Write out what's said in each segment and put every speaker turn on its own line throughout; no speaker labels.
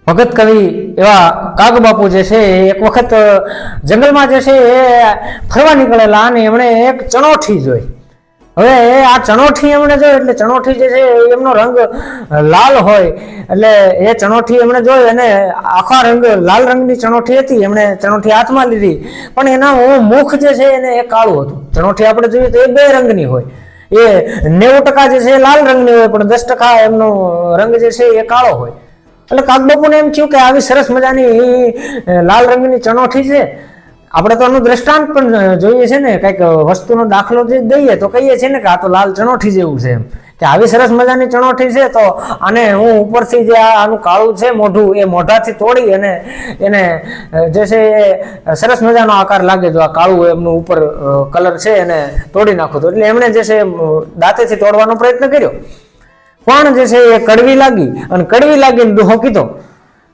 ભગત કવિ એવા કાગબાપુ જે છે એક વખત જંગલમાં જે છે એ ફરવા નીકળેલા અને એમણે એક ચણોઠી જોઈ. હવે આ ચણોઠી એમણે જોઈ એટલે ચણોઠી જે છે એમનો રંગ લાલ હોય એટલે એ ચણોઠી એમણે જોઈ અને આખા રંગ લાલ રંગની ચણોઠી હતી. એમણે ચણોઠી હાથમાં લીધી પણ એના મુખ જે છે એને એ કાળું હતું. ચણોઠી આપણે જોઈએ તો એ બે રંગની હોય, એ 90% જે છે લાલ રંગની હોય પણ 10% એમનો રંગ જે છે એ કાળો હોય. એટલે કાગબાપુને એમ થયું કે આવી સરસ મજાની લાલ રંગની ચણોઠી છે, આપણે તો આનું દ્રષ્ટાંત પણ જોઈએ છે ને, કંઈક વસ્તુનો દાખલો જે દઈએ તો કહીએ છીએ ને કે આ તો લાલ ચણોઠી જેવું છે, એમ કે આવી સરસ મજાની ચણોઠી છે તો આને હું ઉપરથી જે આનું કાળું છે મોઢું એ મોઢાથી તોડી અને એને જે છે એ સરસ મજાનો આકાર લાગે, જો આ કાળું એમનું ઉપર કલર છે એને તોડી નાખું તો. એટલે એમણે જે છે દાંતેથી તોડવાનો પ્રયત્ન કર્યો પણ જે છે એ કડવી લાગી અને કડવી લાગીને દુહો કીધો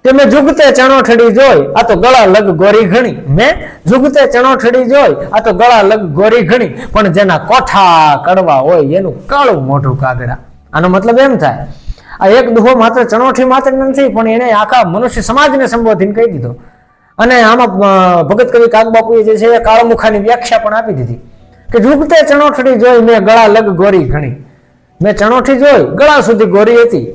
કે મેં જુગતે ચણોઠડી જોઈ આ તો ગળા લગ ગોરી ઘણી. મેં જુગતે ચણોઠડી જોઈ આ તો ગળા લગ ગોરી ઘણી પણ જેના કોઠા કડવા હોય એનું કાળું મોઢું કાગડા. આનો મતલબ એમ થાય આ એક દુહો માત્ર ચણોઠી માત્ર નથી પણ એને આખા મનુષ્ય સમાજને સંબોધીને કહી દીધો. અને આમાં ભગત કવિ કાગબાપુએ જે છે કાળમુખાની વ્યાખ્યા પણ આપી દીધી કે જુગતે ચણોઠડી જોઈ મેં ગળા લગ ગોરી ઘણી. મેં ચણોઠી જોઈ ગળા સુધી ગોરી હતી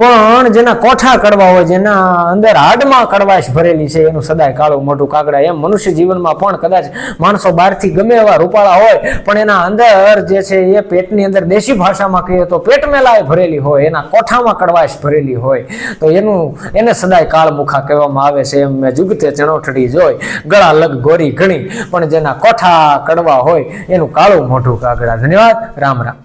પણ જેના કોઠા કડવા હોય, જેના અંદર હાડમાં કડવાશ ભરેલી છે એનું સદાય કાળું મોઢું કાગડા. એમ મનુષ્ય જીવનમાં પણ કદાચ માણસો બહારથી ગમે એવા રૂપાળા હોય પણ એના અંદર જે છે એ પેટની અંદર દેશી ભાષામાં કહીએ તો પેટ મેલાય ભરેલી હોય, એના કોઠામાં કડવાશ ભરેલી હોય તો એને સદાય કાળમુખા કહેવામાં આવે છે. એમ મેં જુગતે ચણોઠડી જોઈ ગળા લગ ગોરી ઘણી પણ જેના કોઠા કડવા હોય એનું કાળું મોઢું કાગડા. ધન્યવાદ. રામ રામ.